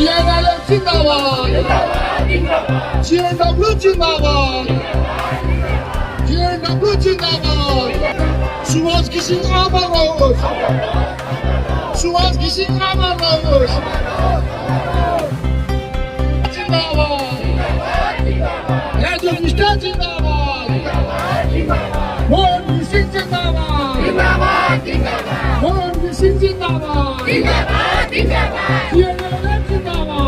GNLF जिंदाबाद GNW जिंदाबाद GNW जिंदाबाद सुभाष घिसिङ अमर रहोस् सुभाष घिसिङ अमर रहोस् जिंदाबाद राजु विष्ट जिंदाबाद मोहन घिसिङ जिंदाबाद मोहन घिसिङ जिंदाबाद GNLF जिंदाबाद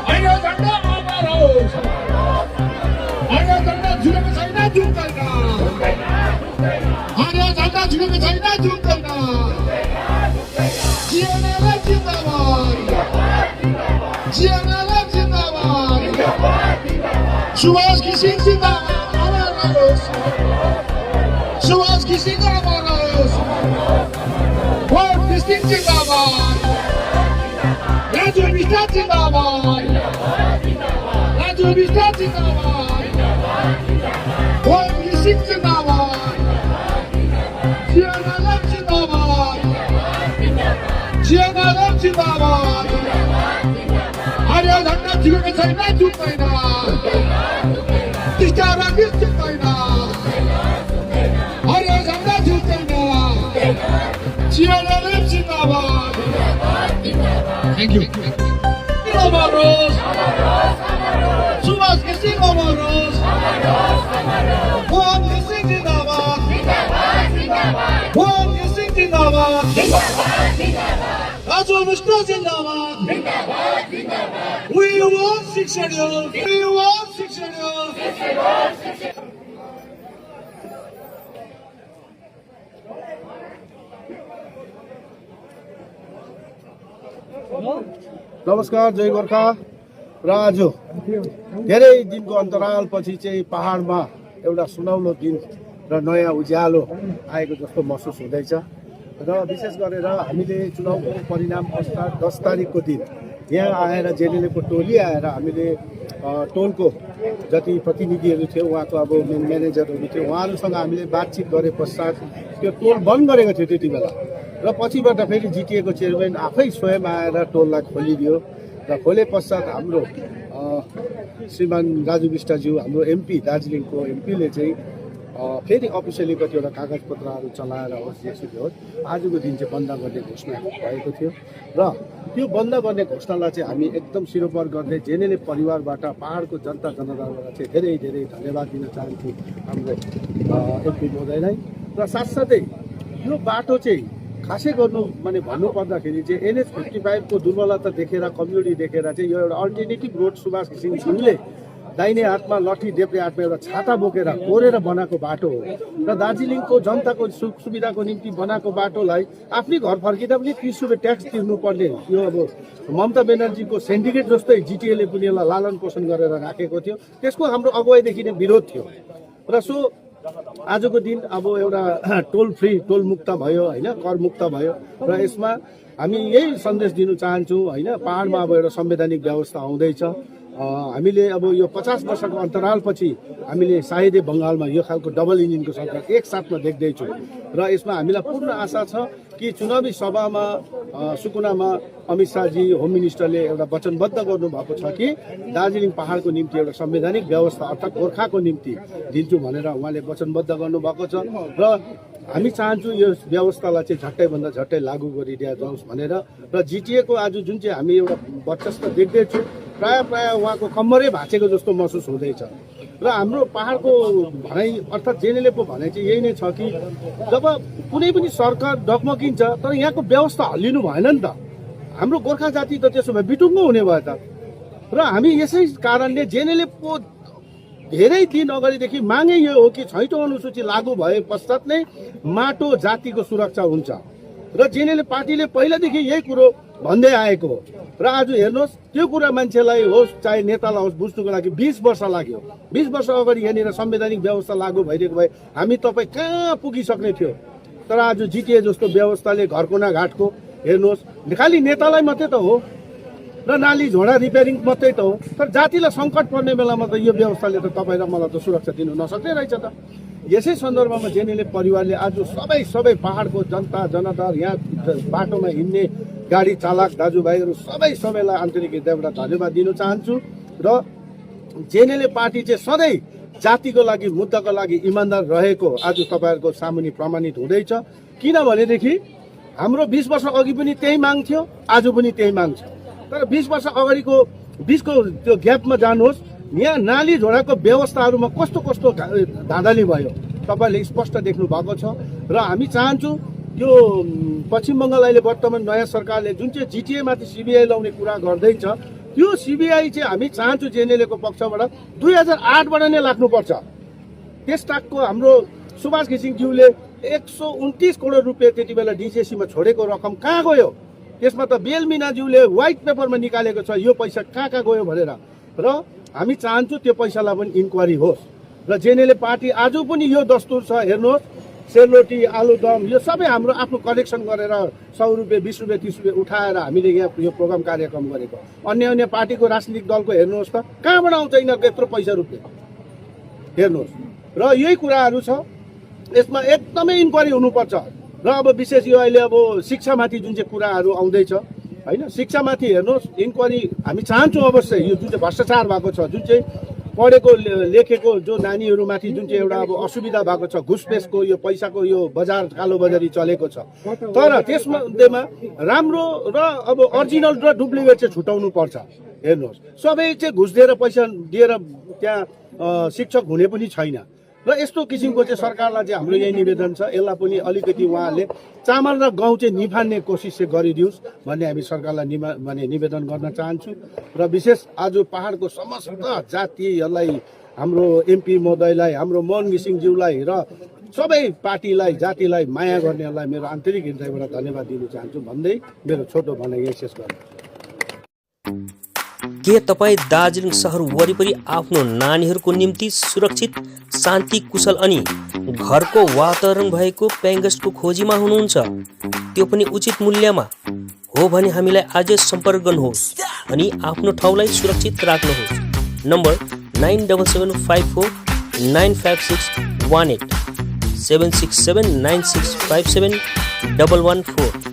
हरियो झण्डा अमर होस् हरियो झण्डा झुलेको छैन झुक्दैन हरियो झण्डा झुलेको छैन झुक्दैन GNLF जिंदाबाद GNLF जिंदाबाद सुभाष घिसिङ जिंदाबाद अमर रहोस् सुभाष घिसिङ अमर रहोस् मोहन घिसिङ जिंदाबाद राजु विष्ट जिंदाबाद राजु विष्ट जिंदाबाद मोहन घिसिङ जिंदाबाद GNLF जिंदाबाद GNLF जिंदाबाद हरियो झण्डा झुलेको छैन झुक्दैन टिस्टामा बिस झुक्दैन हरियो झण्डा झुक्दैन GNLF जिंदाबाद थ्याङ्क यू अमर होस् सुभाष घिसिङ अमर होस् मोहन घिसिङ जिंदाबाद मोहन घिसिङ जिंदाबाद राजु विष्ट जिंदाबाद We want 6 schedule We want 6 schedule नमस्कार जय गोर्खा र आज धेरै दिनको अन्तरालपछि चाहिँ पहाडमा एउटा सुनौलो दिन र नयाँ उज्यालो आएको जस्तो महसुस हुँदैछ र विशेष गरेर हामीले चुनावको परिणाम पश्चात 10 तारिकको दिन यहाँ आएर जेएलएलएफको टोली आएर हामीले टोलको जति प्रतिनिधिहरू थियो उहाँको अब म्यानेजरहरू थियो उहाँहरूसँग हामीले बातचित गरे पश्चात त्यो टोल बन्द गरेको थियो त्यति बेला र पछिबाट फेरि जिटिएको चेयरम्यान आफै स्वयं आएर टोललाई खोलिदियो र खोले पश्चात हाम्रो श्रीमान राजु विष्टज्यू हाम्रो एमपी दार्जिलिङको एमपीले चाहिँ फेरि अफिसियली कतिवटा कागजपत्रहरू चलाएर होस् जेसुकै होस् आजको दिन चाहिँ बन्द गर्ने घोषणा भएको थियो र त्यो बन्द गर्ने घोषणालाई चाहिँ हामी एकदम सिरोपर गर्दै जेएलएलएफ परिवारबाट पहाडको जनता जनाधारबाट चाहिँ धेरै धेरै धन्यवाद दिन चाहन्छु हाम्रो एमपी महोदयलाई र साथसाथै यो बाटो चाहिँ खासै गर्नु माने भन्नुपर्दाखेरि चाहिँ NH 55 को दुर्बलता देखेर कम्युनिटी देखेर चाहिँ यो एउटा अल्टरनेटिभ रोड सुभाष घिसिङ सिंहले दाहिने हातमा लठी देब्रे हातमा एउटा छाता बोकेर कोरेर बनाएको बाटो हो र दार्जिलिङको जनताको सुख सुविधाको निम्ति बनाएको बाटोलाई आफ्नै घर फर्किँदा पनि 30 रुपियाँ ट्याक्स तिर्नुपर्ने यो अब ममता ब्यानर्जीको सेन्डिकेट जस्तै जिटिएले पनि यसलाई लालन पोषण गरेर राखेको थियो त्यसको हाम्रो अगुवाईदेखि नै विरोध थियो र सो आजको दिन अब एउटा टोल फ्री टोल मुक्त भयो हैन कर मुक्त भयो र यसमा हामी यही सन्देश दिन चाहन्छौँ हैन पहाडमा अब एउटा संवैधानिक व्यवस्था आउँदैछ हामीले अब यो 50 वर्षको अन्तरालपछि हामीले सायदै बङ्गालमा यो खालको डबल इन्जिनको सरकार एकसाथमा देख्दैछौँ र यसमा हामीलाई पूर्ण आशा छ कि चुनावी सभामा सुकुनामा अमित शाहजी होम मिनिस्टरले एउटा वचनबद्ध गर्नुभएको छ कि दार्जिलिङ पहाडको निम्ति एउटा संवैधानिक व्यवस्था अर्थात् गोर्खाको निम्ति दिन्छु भनेर उहाँले वचनबद्ध गर्नुभएको छ र हामी चाहन्छौँ यो व्यवस्थालाई चाहिँ झट्टैभन्दा झट्टै लागू गरिदिया जाओस् भनेर र जिटिएको आज जुन चाहिँ हामी एउटा वर्चस्व देख्दैछौँ प्राय उहाँको कम्मरै भाँचेको जस्तो महसुस हुँदैछ र हाम्रो पहाडको भनाइ अर्थात् जेएलएलएफको भनाइ चाहिँ यही नै छ कि जब कुनै पनि सरकार डगमगिन्छ तर यहाँको व्यवस्था हल्लिनु भएन नि त हाम्रो गोर्खा जाति त त्यसो भए बिटुङ्गो हुने भयो त र हामी यसै कारणले जेएलएलएफको धेरै दिन अगाडिदेखि मागै यो हो कि 6औं अनुसूची लागू भए पश्चात नै माटो जातिको सुरक्षा हुन्छ र जेएलएलएफ पार्टीले पहिलादेखि यही कुरो भन्दै आएको हो र आज हेर्नुहोस् त्यो कुरा मान्छेलाई होस् चाहे नेतालाई होस् बुझ्नुको लागि 20 वर्ष लाग्यो 20 वर्ष अगाडि यहाँनिर संवैधानिक व्यवस्था लागू भइरहेको भए हामी तपाईँ कहाँ पुगिसक्ने थियो तर आज जिटिए जस्तो व्यवस्थाले घरकुना घाटको हेर्नुहोस् खालि नेतालाई मात्रै त हो र नाली झोडा रिपेयरिङ मात्रै त हो तर जातिलाई सङ्कट पर्ने बेलामा त यो व्यवस्थाले त तपाईँ र मलाई त सुरक्षा दिनु नसक्ने रहेछ त यसै सन्दर्भमा जेएलएलएफ परिवारले आज सबै पहाडको जनता जनाधार यहाँ बाटोमा हिँड्ने गाडी चालक दाजुभाइहरू सबैलाई आन्तरिक हृदयबाट धन्यवाद दिन चाहन्छु। र जेएनएलए पार्टी चाहिँ सधैँ जातिको लागि मुद्दाको लागि इमान्दार रहेको आज तपाईँहरूको सामुन्ने प्रमाणित हुँदैछ। किनभनेदेखि हाम्रो 20 वर्ष अघि पनि त्यही माग थियो, आज पनि त्यही माग छ। तर 20 वर्ष अगाडिको बिचको त्यो ग्यापमा जानुहोस्, यहाँ नाली झोडाको व्यवस्थाहरूमा कस्तो कस्तो धाँधली भयो तपाईँले स्पष्ट देख्नु भएको छ। र हामी चाहन्छौँ यो पश्चिम बङ्गाल अहिले वर्तमान नयाँ सरकारले जुन चाहिँ जिटिए माथि सिबिआई लाउने कुरा गर्दैछ, त्यो सिबिआई चाहिँ हामी चाहन्छौँ जेएनएलएको पक्षबाट 2008बाट नै लाग्नुपर्छ। त्यस टाकको हाम्रो सुभाष घिसिङज्यूले 129 करोड रुपियाँ त्यति बेला डिजिएसीमा छोडेको रकम कहाँ गयो? त्यसमा त बेल मिनाज्यूले व्हाइट पेपरमा निकालेको छ यो पैसा कहाँ गयो भनेर। र हामी चाहन्छौँ त्यो पैसालाई पनि इन्क्वायरी होस्। र जेएनएलए पार्टी आज पनि यो दस्तुर छ, हेर्नुहोस्, सेलरोटी आलुदम यो सबै हाम्रो आफ्नो कलेक्सन गरेर 100 रुपियाँ 20 रुपियाँ 30 रुपियाँ उठाएर हामीले यहाँ यो प्रोग्राम कार्यक्रम गरेको। अन्य पार्टीको राजनीतिक दलको हेर्नुहोस् त कहाँबाट आउँछ यिनीहरूको यत्रो पैसा रुपियाँ, हेर्नुहोस्। र यही कुराहरू छ, यसमा एकदमै इन्क्वायरी हुनुपर्छ। र अब विशेष यो अहिले अब शिक्षामाथि जुन चाहिँ कुराहरू आउँदैछ होइन, शिक्षामाथि हेर्नुहोस् इन्क्वायरी हामी चाहन्छौँ अवश्य। यो जुन चाहिँ भ्रष्टाचार भएको छ, जुन चाहिँ पढेको लेखेको जो नानीहरूमाथि जुन चाहिँ एउटा अब असुविधा भएको छ, घुसपेसको यो पैसाको यो बजार कालोबजारी चलेको छ, तर त्यसमध्येमा राम्रो र अब अरिजिनल र डुप्लिकेट चाहिँ छुटाउनु पर्छ। हेर्नुहोस्, सबै चाहिँ घुस दिएर पैसा दिएर त्यहाँ शिक्षक हुने पनि छैन। र यस्तो किसिमको चाहिँ सरकारलाई चाहिँ हाम्रो यही निवेदन छ, यसलाई पनि अलिकति उहाँहरूले चामल र गहुँ चाहिँ निफान्ने कोसिस चाहिँ गरिदियोस् भन्ने हामी सरकारलाई निवेदन गर्न चाहन्छु। र विशेष आज पहाडको समस्त जातिहरूलाई, हाम्रो एमपी महोदयलाई, हाम्रो मोहन घिसिङज्यूलाई र सबै पार्टीलाई जातिलाई माया गर्नेहरूलाई मेरो आन्तरिक हृदयबाट धन्यवाद दिन चाहन्छु भन्दै मेरो छोटो भनाइ यही शेष गर्छु। के तपाईँ दार्जिलिङ सहर वरिपरि आफ्नो नानीहरूको निम्ति सुरक्षित, शान्ति, कुशल अनि घरको वातावरण भएको पेइङगेस्टको खोजीमा हुनुहुन्छ? त्यो पनि उचित मूल्यमा हो भने हामीलाई आजै सम्पर्क गर्नुहोस् अनि आफ्नो ठाउँलाई सुरक्षित राख्नुहोस्। नम्बर 9775495618 76796571114।